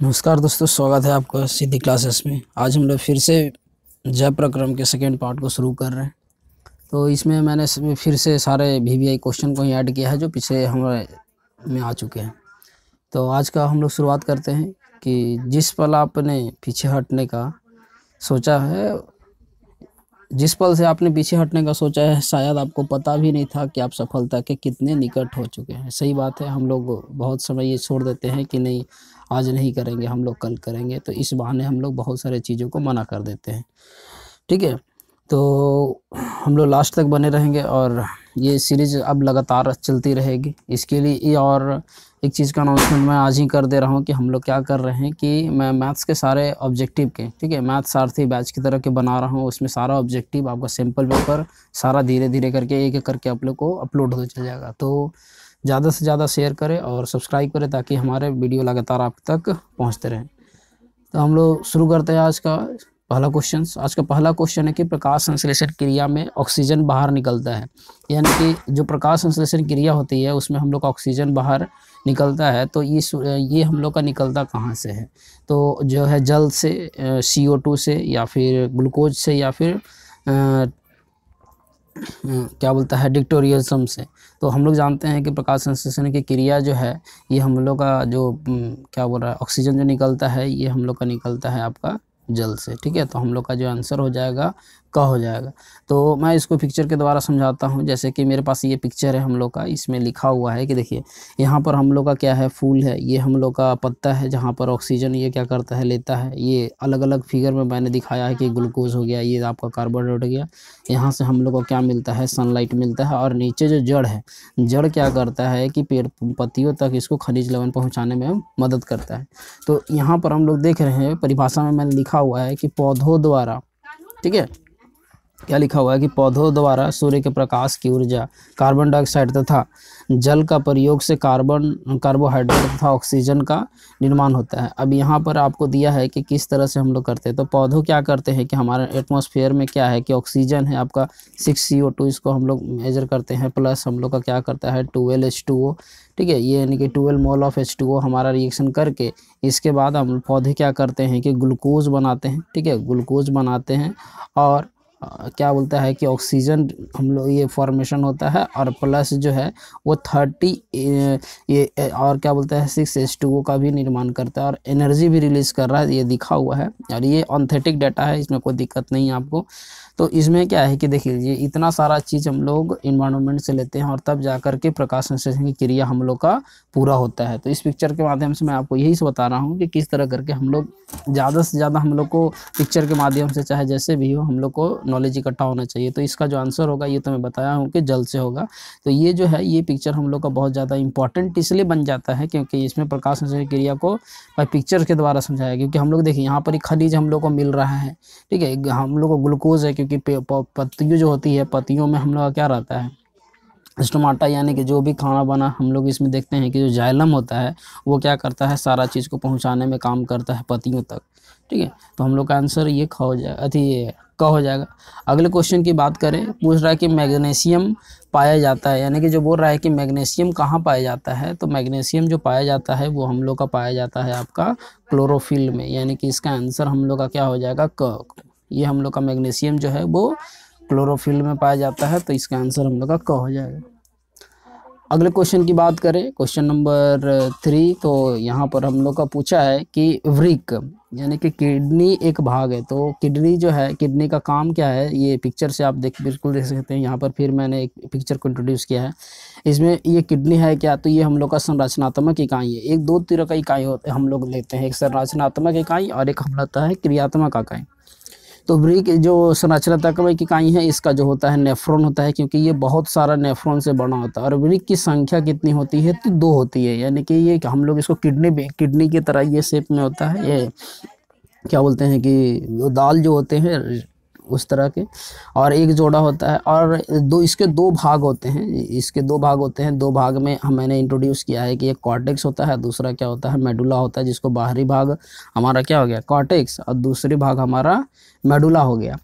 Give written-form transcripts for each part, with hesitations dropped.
नमस्कार दोस्तों, स्वागत है आपका सीधी क्लासेस में। आज हम लोग फिर से जय प्रक्रम के सेकेंड पार्ट को शुरू कर रहे हैं। तो इसमें मैंने फिर से सारे वीवीआई क्वेश्चन को ही ऐड किया है जो पिछले हमारे में आ चुके हैं। तो आज का हम लोग शुरुआत करते हैं कि जिस पल आपने पीछे हटने का सोचा है, जिस पल से आपने पीछे हटने का सोचा है, शायद आपको पता भी नहीं था कि आप सफलता के कितने निकट हो चुके हैं। सही बात है, हम लोग बहुत समय ये छोड़ देते हैं कि नहीं आज नहीं करेंगे, हम लोग कल करेंगे। तो इस बहाने हम लोग बहुत सारे चीज़ों को मना कर देते हैं। ठीक है, तो हम लोग लास्ट तक बने रहेंगे और ये सीरीज़ अब लगातार चलती रहेगी। इसके लिए और एक चीज़ का अनाउंसमेंट मैं आज ही कर दे रहा हूँ कि हम लोग क्या कर रहे हैं कि मैं मैथ्स के सारे ऑब्जेक्टिव के, ठीक है, मैथ सारथी बैच की तरह के बना रहा हूँ। उसमें सारा ऑब्जेक्टिव आपका सैम्पल पेपर सारा धीरे धीरे करके एक एक करके आप लोग को अपलोड होता चल जाएगा। तो ज़्यादा से ज़्यादा शेयर करें और सब्सक्राइब करें ताकि हमारे वीडियो लगातार आप तक पहुँचते रहें। तो हम लोग शुरू करते हैं आज का पहला क्वेश्चन। आज का पहला क्वेश्चन है कि प्रकाश संश्लेषण क्रिया में ऑक्सीजन बाहर निकलता है, यानी कि जो प्रकाश संश्लेषण क्रिया होती है उसमें हम लोग का ऑक्सीजन बाहर निकलता है। तो ये हम लोग का निकलता कहाँ से है? तो जो है जल से, CO2 से, या फिर ग्लूकोज से, या फिर क्या बोलता है डिक्टोरियज्म से। तो हम लोग जानते हैं कि प्रकाश संश्लेषण की क्रिया जो है ये हम लोग का जो क्या बोल रहा है ऑक्सीजन जो निकलता है ये हम लोग का निकलता है आपका जल से। ठीक है, तो हम लोग का जो आंसर हो जाएगा क हो जाएगा। तो मैं इसको पिक्चर के द्वारा समझाता हूँ। जैसे कि मेरे पास ये पिक्चर है हम लोग का, इसमें लिखा हुआ है कि देखिए यहाँ पर हम लोग का क्या है, फूल है, ये हम लोग का पत्ता है जहाँ पर ऑक्सीजन ये क्या करता है लेता है। ये अलग अलग फिगर में मैंने दिखाया है कि ग्लूकोज हो गया, ये आपका कार्बन हो गया। यहाँ से हम लोग को क्या मिलता है, सनलाइट मिलता है। और नीचे जो जड़ है, जड़ क्या करता है कि पेड़ पत्तियों तक इसको खनिज लवण पहुँचाने में मदद करता है। तो यहाँ पर हम लोग देख रहे हैं परिभाषा में मैंने लिखा हुआ है कि पौधों द्वारा, ठीक है, क्या लिखा हुआ है कि पौधों द्वारा सूर्य के प्रकाश की ऊर्जा, कार्बन डाइऑक्साइड तथा जल का प्रयोग से कार्बोहाइड्रेट तथा ऑक्सीजन का निर्माण होता है। अब यहाँ पर आपको दिया है कि किस तरह से हम लोग करते हैं। तो पौधों क्या करते हैं कि हमारे एटमॉस्फेयर में क्या है कि ऑक्सीजन है आपका 6CO2, इसको हम लोग मेजर करते हैं, प्लस हम लोग का क्या करता है 12H2O। ठीक है, ये यानी कि 12 मोल ऑफ H2O हमारा रिएक्शन करके इसके बाद हम पौधे क्या करते हैं कि ग्लूकोज बनाते हैं। ठीक है, ग्लूकोज बनाते हैं और क्या बोलता है कि ऑक्सीजन हम लोग ये फॉर्मेशन होता है और प्लस जो है वो 30 ये और क्या बोलता है 6H2O का भी निर्माण करता है और एनर्जी भी रिलीज़ कर रहा है, ये दिखा हुआ है। और ये ऑथेंटिक डाटा है, इसमें कोई दिक्कत नहीं है आपको। तो इसमें क्या है कि देखिए ये इतना सारा चीज़ हम लोग इन्वायरमेंट से लेते हैं और तब जा कर के प्रकाश संश्लेषण की क्रिया हम लोग का पूरा होता है। तो इस पिक्चर के माध्यम से मैं आपको यही से बता रहा हूँ कि किस तरह करके हम लोग ज़्यादा से ज़्यादा हम लोग को पिक्चर के माध्यम से चाहे जैसे भी हो हम लोग को नॉलेज इकट्ठा होना चाहिए। तो इसका जो आंसर होगा ये तो मैं बताया हूँ कि जल से होगा। तो ये जो है ये पिक्चर हम लोग का बहुत ज़्यादा इंपॉर्टेंट इसलिए बन जाता है क्योंकि इसमें प्रकाश संश्लेषण क्रिया को पिक्चर के द्वारा समझाया। क्योंकि हम लोग देखिए यहाँ पर एक खनिज हम लोग को मिल रहा है, ठीक है, हम लोग को ग्लूकोज है क्योंकि पत्तियों जो होती है पत्तियों में हम लोग का क्या रहता है स्टोमाटा, यानी कि जो भी खाना बना हम लोग इसमें देखते हैं कि जो जाइलम होता है वो क्या करता है सारा चीज़ को पहुंचाने में काम करता है पत्तियों तक। ठीक है, तो हम लोग का आंसर ये ख हो जाएगा, ये क हो जाएगा। अगले क्वेश्चन की बात करें, पूछ रहा है कि मैग्नीशियम पाया जाता है, यानी कि जो बोल रहा है कि मैग्नीशियम कहाँ पाया जाता है। तो मैग्नीशियम जो पाया जाता है वो हम लोग का पाया जाता है आपका क्लोरोफिल में, यानी कि इसका आंसर हम लोग का क्या हो जाएगा क। ये हम लोग का मैग्नीशियम जो है वो क्लोरोफिल में पाया जाता है, तो इसका आंसर हम लोग का क हो जाएगा। अगले क्वेश्चन की बात करें, क्वेश्चन नंबर 3, तो यहाँ पर हम लोग का पूछा है कि वृक्क यानी कि किडनी एक भाग है। तो किडनी जो है, किडनी का काम क्या है, ये पिक्चर से आप बिल्कुल देख सकते हैं। यहाँ पर फिर मैंने एक पिक्चर को इंट्रोड्यूस किया है। इसमें ये किडनी है क्या, तो ये हम लोग का संरचनात्मक इकाई है। एक दो तरह का इकाई होते हैं हम लोग लेते हैं, एक संरचनात्मक इकाई और एक हम लेता है क्रियात्मक इकाई। तो वृक्क जो संरचनात्मक इकाई है इसका जो होता है नेफ्रॉन होता है, क्योंकि ये बहुत सारा नेफ्रॉन से बना होता है। और वृक्क की संख्या कितनी होती है, तो 2 होती है, यानी कि ये हम लोग इसको किडनी की तरह ये शेप में होता है। ये क्या बोलते हैं कि दाल जो होते हैं उस तरह के, और एक जोड़ा होता है और इसके 2 भाग होते हैं। इसके 2 भाग होते हैं। 2 भाग में मैंने इंट्रोड्यूस किया है कि एक कॉर्टेक्स होता है, दूसरा क्या होता है मेडुला होता है, जिसको बाहरी भाग हमारा क्या हो गया कॉर्टेक्स और दूसरी भाग हमारा मेडुला हो गया।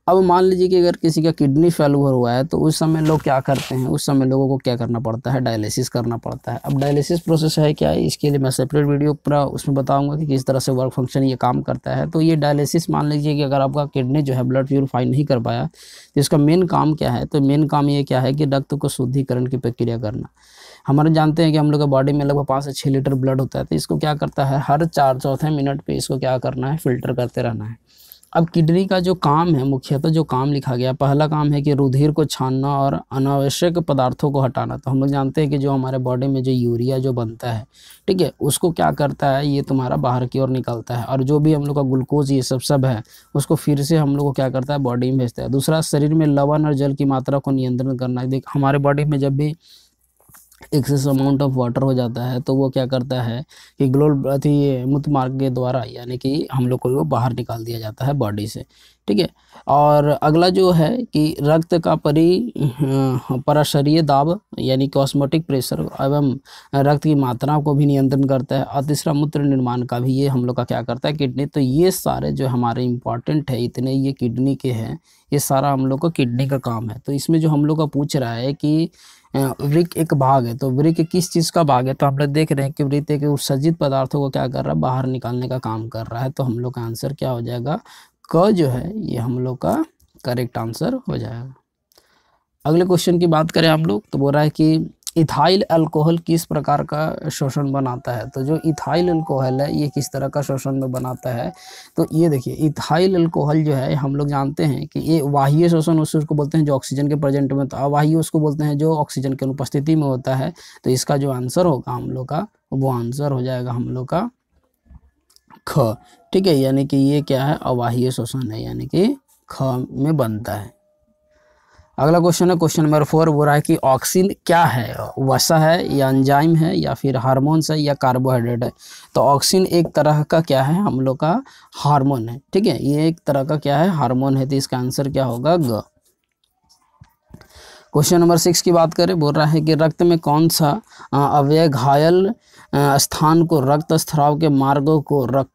अब मान लीजिए कि अगर किसी का किडनी फेल्योर हुआ है तो उस समय लोग क्या करते हैं, उस समय लोगों को क्या करना पड़ता है, डायलिसिस करना पड़ता है। अब डायलिसिस प्रोसेस है क्या है, इसके लिए मैं सेपरेट वीडियो पूरा उसमें बताऊंगा कि किस तरह से वर्क फंक्शन ये काम करता है। तो ये डायलिसिस, मान लीजिए कि अगर आपका किडनी जो है ब्लड प्यूरिफाई नहीं कर पाया तो इसका मेन काम क्या है, तो मेन काम ये क्या है कि रक्त को शुद्धिकरण की प्रक्रिया करना। हमारे जानते हैं कि हम लोग का बॉडी में लगभग 5 से 6 लीटर ब्लड होता है, तो इसको क्या करता है, हर 4 मिनट पे इसको क्या करना है, फिल्टर करते रहना है। अब किडनी का जो काम है, मुख्यतः जो काम लिखा गया, पहला काम है कि रुधिर को छानना और अनावश्यक पदार्थों को हटाना। तो हम लोग जानते हैं कि जो हमारे बॉडी में जो यूरिया जो बनता है, ठीक है, उसको क्या करता है, ये तुम्हारा बाहर की ओर निकलता है, और जो भी हम लोग का ग्लूकोज ये सब है उसको फिर से हम लोग को क्या करता है, बॉडी में भेजता है। दूसरा, शरीर में लवण और जल की मात्रा को नियंत्रण करना है। देख, हमारे बॉडी में जब भी एक्सेस अमाउंट ऑफ वाटर हो जाता है तो वो क्या करता है कि मूत्र मार्ग के द्वारा, यानी कि हम लोग को वो बाहर निकाल दिया जाता है बॉडी से, ठीक है। और अगला जो है कि रक्त का पराशरीय दाब यानी कि ऑस्मोटिक प्रेशर एवं रक्त की मात्रा को भी नियंत्रण करता है। और तीसरा, मूत्र निर्माण का भी ये हम लोग का क्या करता है, किडनी। तो ये सारे जो हमारे इम्पॉर्टेंट है, इतने ये किडनी के हैं, ये सारा हम लोग का किडनी का काम है। तो इसमें जो हम लोग का पूछ रहा है कि वृक्क एक भाग है, तो वृक्क किस चीज़ का भाग है, तो हम लोग देख रहे हैं कि वृक्क एक उत्सर्जित पदार्थों को क्या कर रहा है, बाहर निकालने का काम कर रहा है। तो हम लोग का आंसर क्या हो जाएगा, क जो है ये हम लोग का करेक्ट आंसर हो जाएगा। अगले क्वेश्चन की बात करें हम लोग, तो बोल रहा है कि इथाइल अल्कोहल किस प्रकार का शोषण बनाता है। तो जो इथाइल अल्कोहल है ये किस तरह का शोषण में बनाता है, तो ये देखिए, इथाइल अल्कोहल जो है हम लोग जानते हैं कि ये बाह्य शोषण उसको बोलते हैं जो ऑक्सीजन के प्रेजेंट में, तो अबाह्य उसको बोलते हैं जो ऑक्सीजन की अनुपस्थिति में होता है। तो इसका जो आंसर होगा हम लोग का, वो आंसर हो जाएगा हम लोग का ख, ठीक है। यानी कि ये क्या है, अबाह्य शोषण है, यानी कि ख में बनता है। अगला क्वेश्चन है क्वेश्चन नंबर 4, बोल रहा है कि ऑक्सिन क्या है, वसा है या एंजाइम है या फिर हार्मोन्स है या कार्बोहाइड्रेट है। तो ऑक्सिन एक तरह का क्या है, हम लोग का हार्मोन है, ठीक है, ये एक तरह का क्या है, हार्मोन है। तो इसका आंसर क्या होगा, ग। क्वेश्चन नंबर 6 की बात करें, बोल रहा है कि रक्त में कौन सा अवयव घायल स्थान को रक्त स्राव के मार्गों को रक्त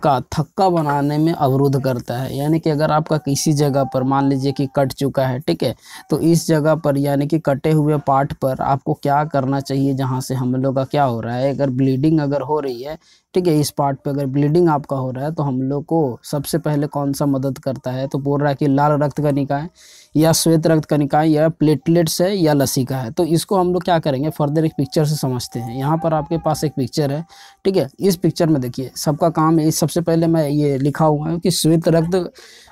का थक्का बनाने में अवरुद्ध करता है। यानी कि अगर आपका किसी जगह पर मान लीजिए कि कट चुका है, ठीक है, तो इस जगह पर यानी कि कटे हुए पार्ट पर आपको क्या करना चाहिए, जहाँ से हम लोग का क्या हो रहा है, अगर ब्लीडिंग अगर हो रही है, ठीक है, इस पार्ट पे अगर ब्लीडिंग आपका हो रहा है तो हम लोग को सबसे पहले कौन सा मदद करता है, तो बोल रहा है कि लाल रक्त कणिकाएं या श्वेत रक्त कणिकाएं या प्लेटलेट्स है या लसिका है। तो इसको हम लोग क्या करेंगे, फर्दर एक पिक्चर से समझते हैं। यहाँ पर आपके पास एक पिक्चर है, ठीक है, इस पिक्चर में देखिए सबका काम है। सबसे पहले मैं ये लिखा हुआ है कि श्वेत रक्त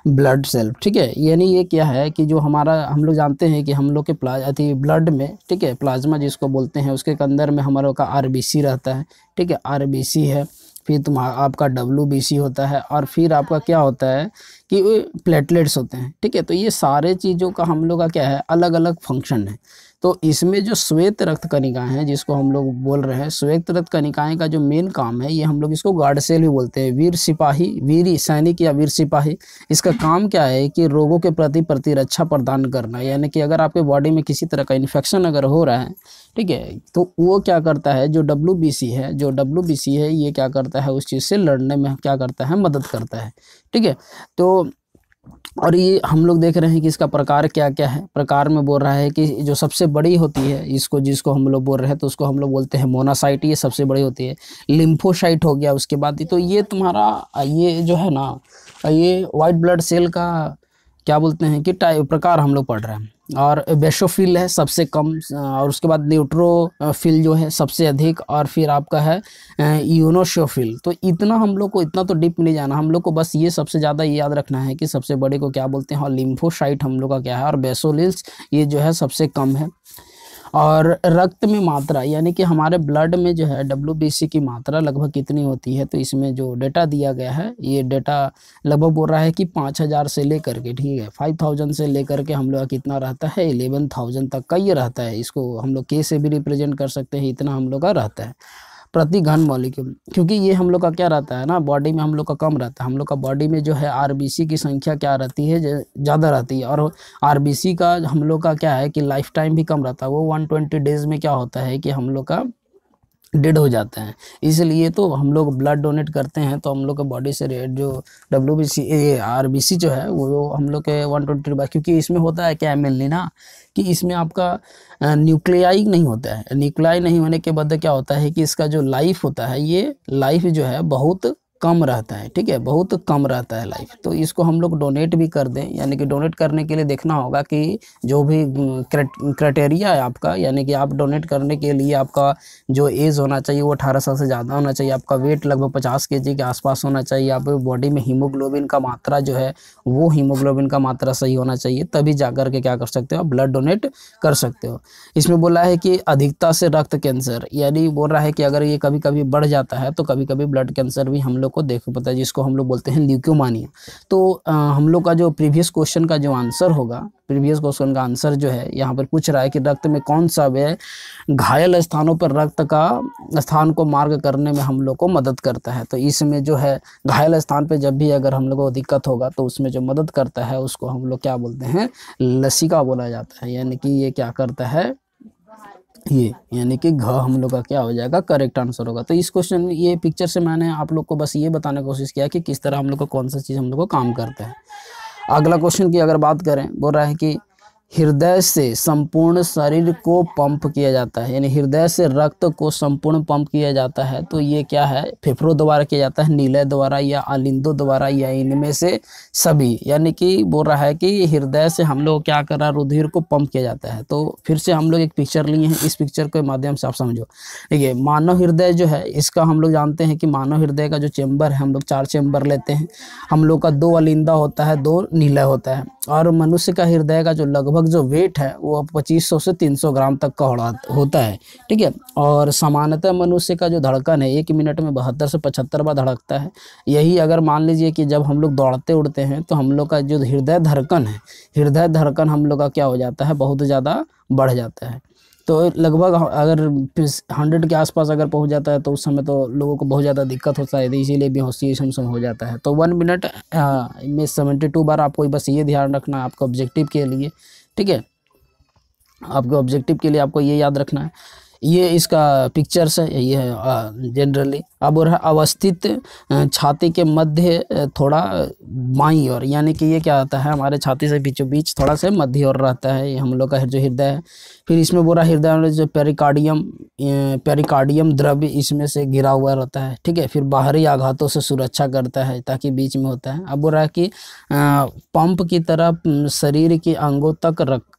ब्लड सेल, ठीक है, यानी ये क्या है कि जो हमारा, हम लोग जानते हैं कि हम लोग के ब्लड में, ठीक है, प्लाज्मा जिसको बोलते हैं, उसके अंदर में हमारे का आरबीसी रहता है, ठीक है, आरबीसी है, फिर तुम्हारा आपका डब्ल्यूबीसी होता है, और फिर आपका क्या होता है कि प्लेटलेट्स होते हैं, ठीक है। तो ये सारे चीज़ों का हम लोग का क्या है, अलग अलग फंक्शन है। तो इसमें जो श्वेत रक्त कणिकाएं हैं, जिसको हम लोग बोल रहे हैं, श्वेत रक्त कणिकाएं का जो मेन काम है, ये हम लोग इसको गार्ड सेल भी बोलते हैं, वीर सिपाही, वीर सैनिक या वीर सिपाही। इसका काम क्या है कि रोगों के प्रति प्रतिरक्षा प्रदान करना। यानी कि अगर आपके बॉडी में किसी तरह का इन्फेक्शन अगर हो रहा है, ठीक है, तो वो क्या करता है, जो डब्ल्यूबीसी है, ये क्या करता है, उस चीज़ से लड़ने में क्या करता है, मदद करता है, ठीक है। तो और ये हम लोग देख रहे हैं कि इसका प्रकार क्या क्या है। प्रकार में बोल रहा है कि जो सबसे बड़ी होती है, जिसको हम लोग बोल रहे हैं, तो उसको हम लोग बोलते हैं मोनासाइट, ये सबसे बड़ी होती है। लिम्फोसाइट हो गया उसके बाद। तो ये तुम्हारा ये जो है ना, ये वाइट ब्लड सेल का क्या बोलते हैं कि प्रकार हम लोग पढ़ रहे हैं। और बेसोफिल है सबसे कम, और उसके बाद न्यूट्रोफिल जो है सबसे अधिक, और फिर आपका है यूनोशोफिल। तो इतना हम लोग को, इतना तो डीप नहीं जाना, हम लोग को बस ये सबसे ज़्यादा ये याद रखना है कि सबसे बड़े को क्या बोलते हैं, और लिम्फोसाइट हम लोग का क्या है, और बेसोलिल्स ये जो है सबसे कम है। और रक्त में मात्रा, यानी कि हमारे ब्लड में जो है डब्ल्यूबीसी की मात्रा लगभग कितनी होती है, तो इसमें जो डेटा दिया गया है, ये डेटा लगभग बोल रहा है कि 5000 से लेकर के, ठीक है, 5000 से लेकर के हम लोग का कितना रहता है, 11000 तक का ये रहता है। इसको हम लोग के से भी रिप्रेजेंट कर सकते हैं, इतना हम लोग का रहता है प्रति घन मॉलिक्यूल। क्योंकि ये हम लोग का क्या रहता है ना, बॉडी में हम लोग का कम रहता है। हम लोग का बॉडी में जो है आरबीसी की संख्या क्या रहती है, ज़्यादा रहती है। और आरबीसी का हम लोग का क्या है कि लाइफ टाइम भी कम रहता है। वो 120 डेज में क्या होता है कि हम लोग का डेड हो जाते हैं। इसलिए तो हम लोग ब्लड डोनेट करते हैं तो हम लोग के बॉडी से जो WBC RBC जो है वो हम लोग के 120, क्योंकि इसमें होता है क्या है मेनली ना, कि इसमें आपका न्यूक्लियाई नहीं होता है। न्यूक्लियाई नहीं होने के बाद क्या होता है कि इसका जो लाइफ होता है, ये लाइफ जो है बहुत कम रहता है, ठीक है, बहुत कम रहता है लाइफ। तो इसको हम लोग डोनेट भी कर दें, यानी कि डोनेट करने के लिए देखना होगा कि जो भी क्राइटेरिया है आपका, यानी कि आप डोनेट करने के लिए आपका जो एज होना चाहिए वो 18 साल से ज़्यादा होना चाहिए, आपका वेट लगभग 50 केजी के आसपास होना चाहिए, आप बॉडी में हीमोग्लोबिन का मात्रा जो है वो हीमोग्लोबिन का मात्रा सही होना चाहिए, तभी जाकर के क्या कर सकते हो, आप ब्लड डोनेट कर सकते हो। इसमें बोला है कि अधिकता से रक्त कैंसर, यानी बोल रहा है कि अगर ये कभी कभी बढ़ जाता है तो कभी कभी ब्लड कैंसर भी हम लोग को देख पता है, जिसको हम लोग बोलते हैं ल्यूकेमानिया। तो हम लोग का जो प्रीवियस क्वेश्चन का जो आंसर होगा, प्रीवियस क्वेश्चन का आंसर जो है यहाँ पर पूछ रहा है कि रक्त में कौन सा अवयव घायल स्थानों पर रक्त का स्थान को मार्ग करने में हम लोग को मदद करता है। तो इसमें जो है घायल स्थान पे जब भी अगर हम लोग को दिक्कत होगा तो उसमें जो मदद करता है उसको हम लोग क्या बोलते हैं, लसिका बोला जाता है। यानी कि ये क्या करता है, ये यानी कि घ हम लोग का क्या हो जाएगा, करेक्ट आंसर होगा। तो इस क्वेश्चन, ये पिक्चर से मैंने आप लोग को बस ये बताने की कोशिश किया कि किस तरह हम लोग को कौन सा चीज़ हम लोग को काम करता है। अगला क्वेश्चन की अगर बात करें, बोल रहा है कि हृदय से संपूर्ण शरीर को पंप किया जाता है, यानी हृदय से रक्त को संपूर्ण पंप किया जाता है। तो ये क्या है, फेफड़ों द्वारा किया जाता है, नीलय द्वारा या आलिंदों द्वारा या इनमें से सभी। यानी कि बोल रहा है कि हृदय से हम लोग क्या कर रहा है, रुधिर को पंप किया जाता है। तो फिर से हम लोग एक पिक्चर लिए हैं, इस पिक्चर के माध्यम से आप समझो। देखिए मानव हृदय जो है, इसका हम लोग जानते हैं कि मानव हृदय का जो चेम्बर है, हम लोग 4 चेम्बर लेते हैं। हम लोग का 2 अलिंदा होता है, 2 नीलय होता है। और मनुष्य का हृदय का जो लगभग जो वेट है वो 2500 से 300 ग्राम तक का होता है, ठीक है। और सामान्यतः मनुष्य का जो धड़कन है 1 मिनट में 72 से 75 बार धड़कता है। यही अगर मान लीजिए कि जब हम लोग दौड़ते उड़ते हैं तो हम लोग का जो हृदय धड़कन है, हृदय धड़कन हम लोग का क्या हो जाता है, बहुत ज़्यादा बढ़ जाता है। तो लगभग अगर 100 के आसपास अगर पहुंच जाता है तो उस समय तो लोगों को बहुत ज़्यादा दिक्कत होता है, इसीलिए बेहोशी समसम हो जाता है। तो 1 मिनट में 72 बार आपको बस ये ध्यान रखना है आपको ऑब्जेक्टिव के लिए, ठीक है। आपके ऑब्जेक्टिव के लिए आपको ये याद रखना है। ये इसका पिक्चर्स है, ये है जनरली। अब और अवस्थित छाती के मध्य थोड़ा बाईं ओर, यानी कि ये क्या आता है, हमारे छाती से बीचों बीच थोड़ा सा मध्य ओर रहता है, ये हम लोग का जो हृदय है। फिर इसमें बोला हृदय में जो पेरिकार्डियम द्रव्य इसमें से घिरा हुआ रहता है, ठीक है। फिर बाहरी आघातों से सुरक्षा करता है ताकि बीच में होता है। अब बोल रहा है कि पंप की तरह शरीर के अंगों तक रक्त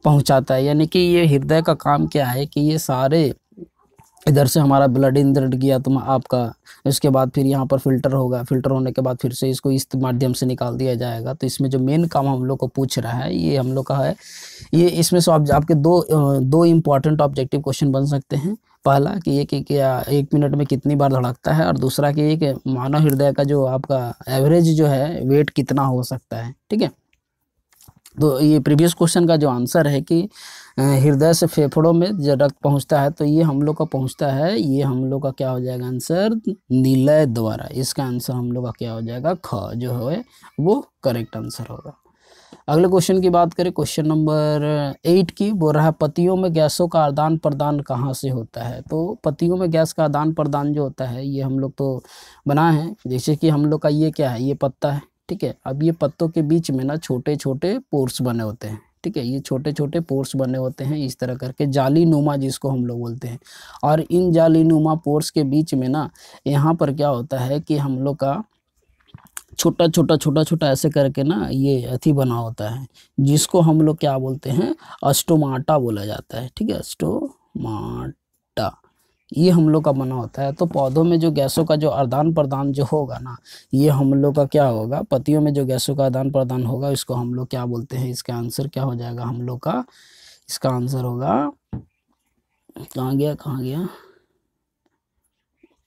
पहुंचाता है, यानी कि ये हृदय का काम क्या है कि ये सारे इधर से हमारा ब्लड इंदर गया तो आपका, इसके बाद फिर यहाँ पर फिल्टर होगा, फिल्टर होने के बाद फिर से इसको इस माध्यम से निकाल दिया जाएगा। तो इसमें जो मेन काम हम लोग को पूछ रहा है ये हम लोग का है, ये इसमें से आपके दो इम्पॉर्टेंट ऑब्जेक्टिव क्वेश्चन बन सकते हैं। पहला कि ये कि क्या 1 मिनट में कितनी बार धड़कता है, और दूसरा कि ये मानव हृदय का जो आपका एवरेज जो है वेट कितना हो सकता है, ठीक है। तो ये प्रीवियस क्वेश्चन का जो आंसर है कि हृदय से फेफड़ों में जब रक्त पहुंचता है तो ये हम लोग का पहुंचता है, ये हम लोग का क्या हो जाएगा आंसर, नीलय द्वारा। इसका आंसर हम लोग का क्या हो जाएगा, ख जो है वो करेक्ट आंसर होगा। अगले क्वेश्चन की बात करें, क्वेश्चन नंबर 8 की, बोल रहा है पतियों में गैसों का आदान प्रदान कहाँ से होता है। तो पतियों में गैस का आदान प्रदान जो होता है ये हम लोग तो बनाए हैं, जैसे कि हम लोग का ये क्या है, ये पत्ता है, ठीक है। अब ये पत्तों के बीच में ना छोटे छोटे पोर्स बने होते हैं, ठीक है। ये छोटे छोटे पोर्स बने होते हैं इस तरह करके, जाली नुमा जिसको हम लोग बोलते हैं। और इन जाली नुमा पोर्स के बीच में ना यहाँ पर क्या होता है कि हम लोग का छोटा छोटा ऐसे करके ना ये अथी बना होता है, जिसको हम लोग क्या बोलते हैं, अस्टोमाटा बोला जाता है, ठीक है, अस्टोमाटा ये हम लोग का बना होता है। तो पौधों में जो गैसों का जो आदान प्रदान जो होगा ना, ये हम लोग का क्या होगा, पत्तियों में जो गैसों का आदान प्रदान होगा इसको हम लोग क्या बोलते हैं। इसका आंसर क्या हो जाएगा हम लोग का, इसका आंसर होगा, कहाँ गया,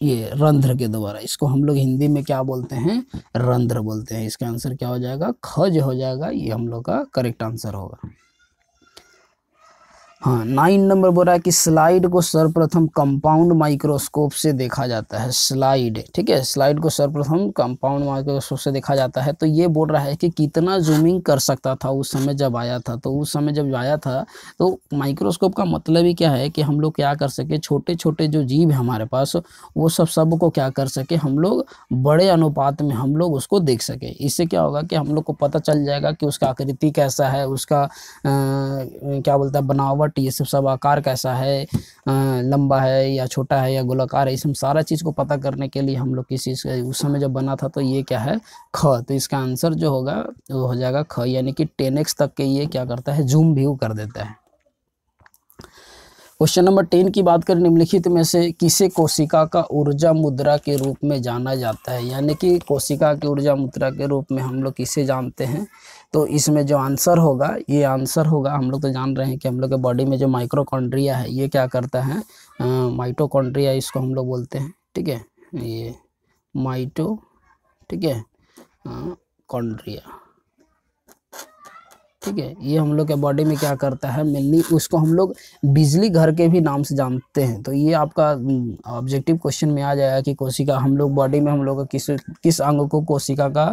ये रंध्र के द्वारा। इसको हम लोग हिंदी में क्या बोलते हैं, रंध्र बोलते हैं। इसका आंसर क्या हो जाएगा, ख जो हो जाएगा, ये हम लोग का करेक्ट आंसर होगा। हाँ 9 नंबर बोल रहा है कि स्लाइड को सर्वप्रथम कंपाउंड माइक्रोस्कोप से देखा जाता है। स्लाइड, ठीक है, स्लाइड को सर्वप्रथम कंपाउंड माइक्रोस्कोप से देखा जाता है। तो ये बोल रहा है कि कितना जूमिंग कर सकता था उस समय जब आया था। तो उस समय जब आया था तो माइक्रोस्कोप का मतलब ही क्या है कि हम लोग क्या कर सके, छोटे छोटे जो जीव है हमारे पास वो सब को क्या कर सके, हम लोग बड़े अनुपात में हम लोग उसको देख सके। इससे क्या होगा कि हम लोग को पता चल जाएगा कि उसका आकृति कैसा है, उसका क्या बोलता है बनावट, ये सब आकार कैसा है, लंबा है या छोटा है या गोलाकार है, इसमें सारा चीज़ को पता करने के लिए हम लोग किसी उस समय जब बना था। तो ये क्या है, ख। तो इसका आंसर जो होगा वो हो जाएगा ख, यानी कि 10x तक के ये क्या करता है, जूम व्यू कर देता है। क्वेश्चन नंबर 10 की बात करें, निम्नलिखित में से किसे कोशिका का ऊर्जा मुद्रा के रूप में जाना जाता है। यानी कि कोशिका की ऊर्जा मुद्रा के रूप में हम लोग किसे जानते हैं। तो इसमें जो आंसर होगा, ये आंसर होगा, हम लोग तो जान रहे हैं कि हम लोग के बॉडी में जो माइक्रोकॉन्ड्रिया है ये क्या करता है, माइटोकॉन्ड्रिया इसको हम लोग बोलते हैं, ठीक है, ये माइटो, ठीक है, कॉन्ड्रिया, ठीक है, ये हम लोग के बॉडी में क्या करता है, मेनली उसको हम लोग बिजली घर के भी नाम से जानते हैं। तो ये आपका ऑब्जेक्टिव क्वेश्चन में आ जाएगा कि कोशिका, हम लोग बॉडी में हम लोग का किस अंग को कोशिका का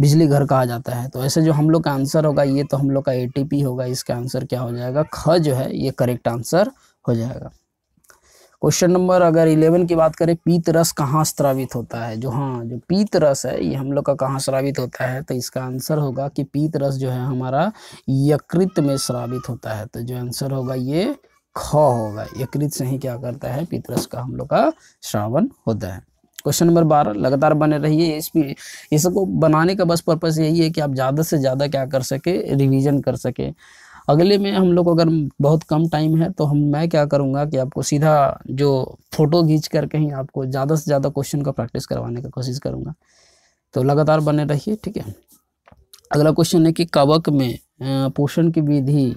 बिजली घर कहा जाता है। तो ऐसे जो हम लोग का आंसर होगा ये तो हम लोग का एटीपी होगा। इसका आंसर क्या हो जाएगा, ख जो है ये करेक्ट आंसर हो जाएगा। क्वेश्चन नंबर अगर 11 की बात करें, पीत रस कहाँ स्रावित होता है। जो हाँ जो पीत रस है ये हम लोग का कहाँ स्रावित होता है। तो इसका आंसर होगा कि पीत रस जो है हमारा यकृत में स्रावित होता है। तो जो आंसर होगा ये ख होगा, यकृत से ही क्या करता है, पीत रस का हम लोग का श्रावण होता है। क्वेश्चन नंबर 12, लगातार बने रहिए। इसको बनाने का बस पर्पस यही है कि आप ज़्यादा से ज़्यादा क्या कर सके, रिवीजन कर सके। अगले में हम लोग अगर बहुत कम टाइम है तो मैं क्या करूँगा कि आपको सीधा जो फोटो खींच कर कहीं आपको ज़्यादा से ज़्यादा क्वेश्चन का प्रैक्टिस करवाने की कोशिश करूँगा। तो लगातार बने रहिए, ठीक है। अगला क्वेश्चन है कि कवक में पोषण की विधि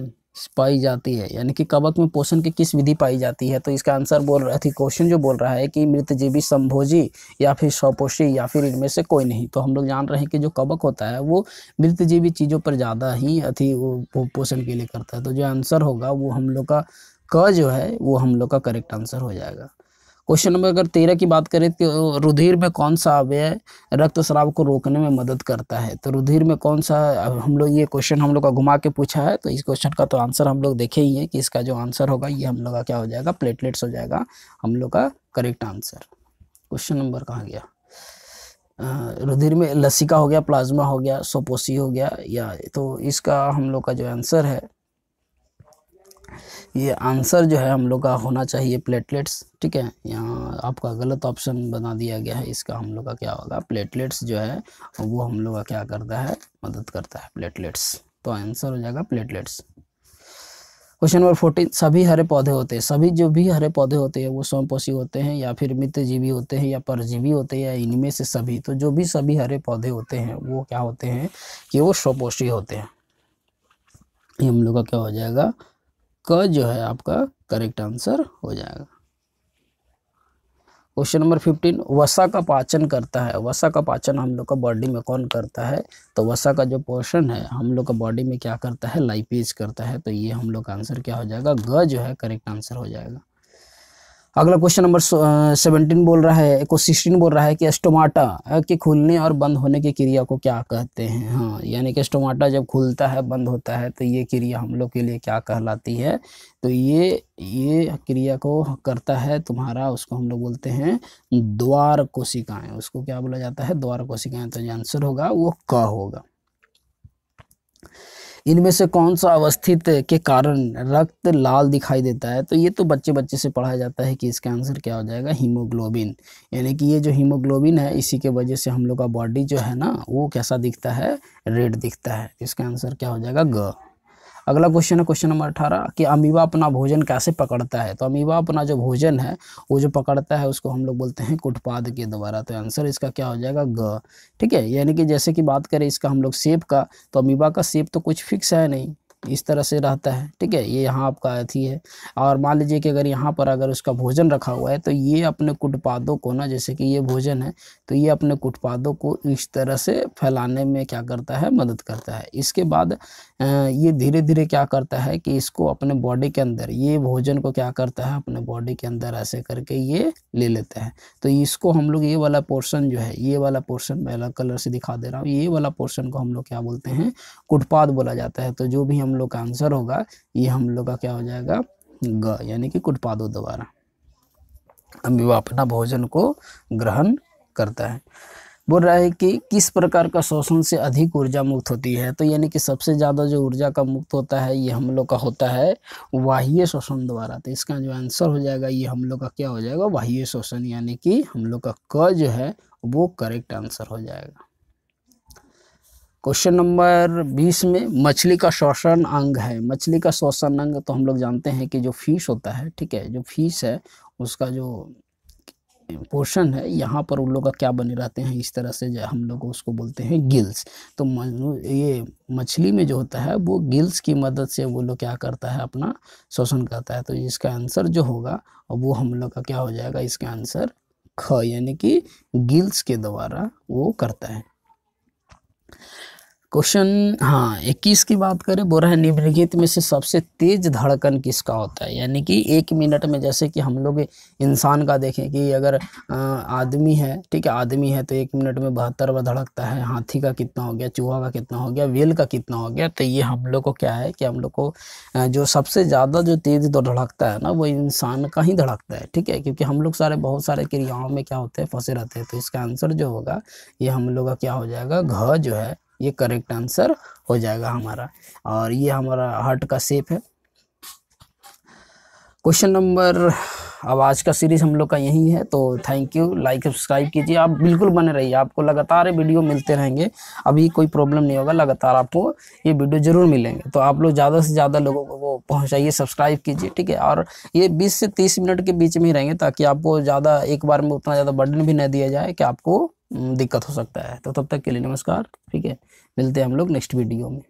पाई जाती है। यानी कि कवक में पोषण की किस विधि पाई जाती है। तो इसका आंसर बोल रहा थी, क्वेश्चन जो बोल रहा है कि मृतजीवी, संभोजी या फिर स्वपोषी या फिर इनमें से कोई नहीं। तो हम लोग जान रहे हैं कि जो कवक होता है वो मृतजीवी चीज़ों पर ज़्यादा ही वो पोषण के लिए करता है। तो जो आंसर होगा वो हम लोग का क जो है वो हम लोग का करेक्ट आंसर हो जाएगा। क्वेश्चन नंबर अगर 13 की बात करें तो रुधिर में कौन सा अवयव रक्तस्राव को रोकने में मदद करता है। तो रुधिर में कौन सा, हम लोग ये क्वेश्चन हम लोग का घुमा के पूछा है। तो इस क्वेश्चन का तो आंसर हम लोग देखे ही है कि इसका जो आंसर होगा ये हम लोग का क्या हो जाएगा, प्लेटलेट्स हो जाएगा हम लोग का करेक्ट आंसर। क्वेश्चन नंबर कहाँ गया, रुधिर में लसिका हो गया, प्लाज्मा हो गया, सोपोसी हो गया, या तो इसका हम लोग का जो आंसर है, ये आंसर जो है हम लोग का होना चाहिए प्लेटलेट्स, ठीक है। यहाँ आपका गलत ऑप्शन बना दिया गया है। इसका हम लोग का क्या होगा, प्लेटलेट्स जो है वो हम लोग का क्या करता है, मदद करता है प्लेटलेट्स। तो आंसर हो जाएगा प्लेटलेट्स। क्वेश्चन नंबर 14, सभी हरे पौधे होते हैं, सभी जो भी हरे पौधे होते हैं वो स्वयंपोषी होते हैं या फिर मित्रजीवी होते हैं या परजीवी होते हैं या इनमें से सभी। तो जो भी सभी हरे पौधे होते हैं वो क्या होते हैं कि वो स्वपोषी होते हैं। ये हम लोग का क्या हो जाएगा, क जो है आपका करेक्ट आंसर हो जाएगा। क्वेश्चन नंबर 15, वसा का पाचन करता है। वसा का पाचन हम लोग का बॉडी में कौन करता है। तो वसा का जो पोर्शन है हम लोग का बॉडी में क्या करता है, लाइपेज करता है। तो ये हम लोग का आंसर क्या हो जाएगा, ग जो है करेक्ट आंसर हो जाएगा। अगला क्वेश्चन नंबर 17 बोल रहा है, 16 बोल रहा है कि स्टोमाटा के खुलने और बंद होने की क्रिया को क्या कहते हैं। हाँ, यानी कि स्टोमाटा जब खुलता है बंद होता है तो ये क्रिया हम लोग के लिए क्या कहलाती है। तो ये क्रिया को करता है तुम्हारा, उसको हम लोग बोलते हैं द्वार कोशिकाएं। उसको क्या बोला जाता है, द्वार कोशिकाएं। तो जो आंसर होगा वो क होगा। इनमें से कौन सा अवस्थित के कारण रक्त लाल दिखाई देता है। तो ये तो बच्चे से पढ़ाया जाता है कि इसका आंसर क्या हो जाएगा, हीमोग्लोबिन। यानी कि ये जो हीमोग्लोबिन है इसी के वजह से हम लोग का बॉडी जो है ना वो कैसा दिखता है, रेड दिखता है। इसका आंसर क्या हो जाएगा, ग। अगला क्वेश्चन है क्वेश्चन नंबर 18 कि अमीबा अपना भोजन कैसे पकड़ता है। तो अमीबा अपना जो भोजन है वो जो पकड़ता है उसको हम लोग बोलते हैं कुटपाद के द्वारा। तो आंसर इसका क्या हो जाएगा, ग, ठीक है। यानी कि जैसे कि बात करें इसका हम लोग शेप का, तो अमीबा का शेप तो कुछ फिक्स है नहीं, इस तरह से रहता है, ठीक है। ये यहाँ आपका अथी है। और मान लीजिए कि अगर यहाँ पर अगर उसका भोजन रखा हुआ है तो ये अपने कुटपादों को ना, जैसे कि ये भोजन है तो ये अपने कुटपादों को इस तरह से फैलाने में क्या करता है, मदद करता है। इसके बाद ये धीरे धीरे क्या करता है कि इसको अपने बॉडी के अंदर, ये भोजन को क्या करता है, अपने बॉडी के अंदर ऐसे करके ये ले लेता है। तो इसको हम लोग, ये वाला पोर्शन जो है, ये वाला पोर्शन मैं अलग कलर से दिखा दे रहा हूँ, ये वाला पोर्शन को हम लोग क्या बोलते हैं, कुटपाद बोला जाता है। तो जो भी हम लोग का आंसर होगा ये हम लोग का क्या हो जाएगा, ग, यानी कि कुटपादों द्वारा अमीबा अपना भोजन को ग्रहण करता है। बोल रहा है कि किस प्रकार का शोषण से अधिक ऊर्जा मुक्त होती है। तो यानी कि सबसे ज़्यादा जो ऊर्जा का मुक्त होता है ये हम लोग का होता है बाह्य शोषण द्वारा। तो इसका जो आंसर हो जाएगा ये हम लोग का क्या हो जाएगा, बाह्य शोषण, यानी कि हम लोग का क जो है वो करेक्ट आंसर हो जाएगा। क्वेश्चन नंबर 20 में मछली का श्वसन अंग है। मछली का श्वसन अंग तो हम लोग जानते हैं कि जो फिश होता है, ठीक है, जो फिश है उसका जो पोर्शन है यहाँ पर उन लोग का क्या बने रहते हैं, इस तरह से जो हम लोग उसको बोलते हैं गिल्स। तो ये मछली में जो होता है वो गिल्स की मदद से वो लोग क्या करता है, अपना श्वसन करता है। तो इसका आंसर जो होगा वो हम लोग का क्या हो जाएगा, इसका आंसर ख, यानी कि गिल्स के द्वारा वो करता है। क्वेश्चन 21 की बात करें, बोल रहा है निम्नलिखित में से सबसे तेज धड़कन किसका होता है। यानी कि 1 मिनट में, जैसे कि हम लोग इंसान का देखें कि अगर आदमी है, ठीक है, आदमी है तो 1 मिनट में 72 बार धड़कता है। हाथी का कितना हो गया, चूहा का कितना हो गया, व्हेल का कितना हो गया। तो ये हम लोग को क्या है कि हम लोग को जो सबसे ज़्यादा जो तेज धड़कता है ना वो इंसान का ही धड़कता है, ठीक है, क्योंकि हम लोग बहुत सारे क्रियाओं में क्या होते हैं, फंसे रहते हैं। तो इसका आंसर जो होगा ये हम लोग का क्या हो जाएगा, घ जो है ये करेक्ट आंसर हो जाएगा हमारा। और ये हमारा हार्ट का शेप है। क्वेश्चन नंबर, अब आज का सीरीज हम लोग का यही है। तो थैंक यू, लाइक सब्सक्राइब कीजिए, आप बिल्कुल बने रहिए, आपको लगातार वीडियो मिलते रहेंगे। अभी कोई प्रॉब्लम नहीं होगा, लगातार आपको ये वीडियो जरूर मिलेंगे। तो आप लोग ज़्यादा से ज़्यादा लोगों को वो पहुँचाइए, सब्सक्राइब कीजिए, ठीक है। और ये 20 से 30 मिनट के बीच में ही रहेंगे, ताकि आपको ज़्यादा एक बार में उतना ज़्यादा बर्डन भी न दिया जाए कि आपको दिक्कत हो सकता है। तो तब तक के लिए नमस्कार, ठीक है, मिलते हैं हम लोग नेक्स्ट वीडियो में।